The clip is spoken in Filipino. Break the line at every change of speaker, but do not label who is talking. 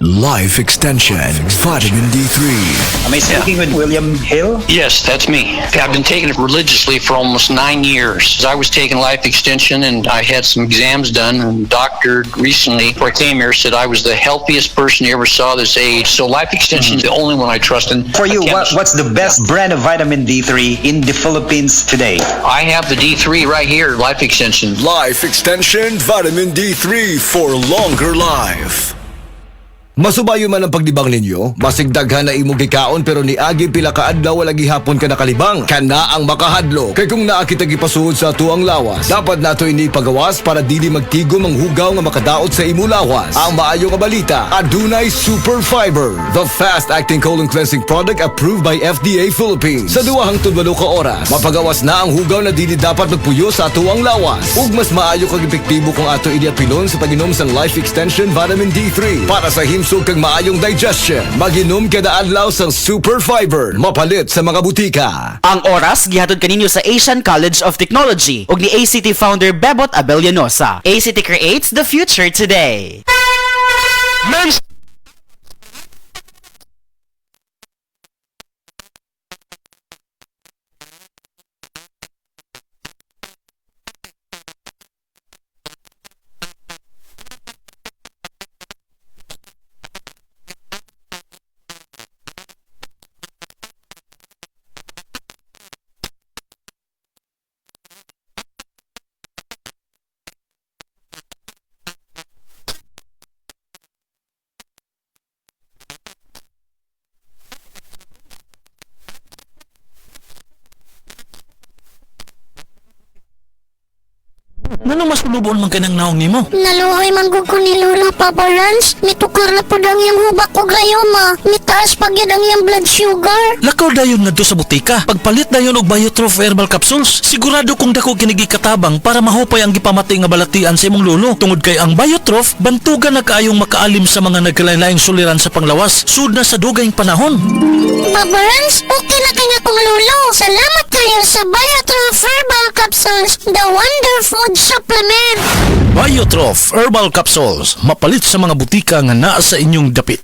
Life Extension, Vitamin D3.
Am I speaking with William Hill?
Yes, that's me. I've been taking it religiously for almost 9 years. I was taking life extension and I had some exams done, and the doctor recently, before I came here, said I was the healthiest person he ever saw this age. So life extension is the only one I trust. And
For you, what's the best brand of vitamin D3 in the Philippines today?
I have the D3 right here, life extension.
Life Extension, Vitamin D3 for longer life. Masubayo man ang pagdibang ninyo, masigdaghan na imong gikaon pero ni agi pila ka adlaw wala gihapon ka nakalibang. Kana ang makahadlo. Kay kung naa kita gipasuod sa tuang lawas, dapat nato ini pagawas para dili magtigom ang hugaw nga makadaot sa imo lawas. Ang maayo nga balita, adunay Super Fiber, the fast-acting colon cleansing product approved by FDA Philippines. Sa 2 ka oras, mapagawas na ang hugaw na dili dapat magpuyo sa tuang lawas. Ug mas maayo kag epektibo kung ato ini apilon sa pag-inom sa Life Extension Vitamin D3 para sa himsog kag maayong digestion. Mag-inom kada adlaw sang Super Fiber, mapalit sa mga butika.
Ang oras gihatod kaninyo sa Asian College of Technology ug ni ACT founder Bebot Abellanosa. ACT creates the future today.
Nanong mas lubon man ka ng naong nimo?
Naluhoy manggug ko ni Lola Papa Lance. Mitukar na po ang iyang hubak ko gayoma. Mitaas pag yan ang iyang blood sugar.
Lakaw dayon nga sa butika. Pagpalit dayon og Biotrof herbal capsules. Sigurado kung dako kinigi katabang para mahupay ang gipamatay nga balatian sa imong lolo. Tungod kay ang Biotrof, bantugan na kaayong makaalim sa mga nagkalain-laing suliran sa panglawas. Sud na sa dugayng panahon.
Papa Lance, okay na kaya kong lolo. Salamat kayo sa Biotrof Herbal Capsules, the Wonder Food Supplement.
Biotrof herbal capsules. Mapalit sa mga butika nga naa sa inyong dapit.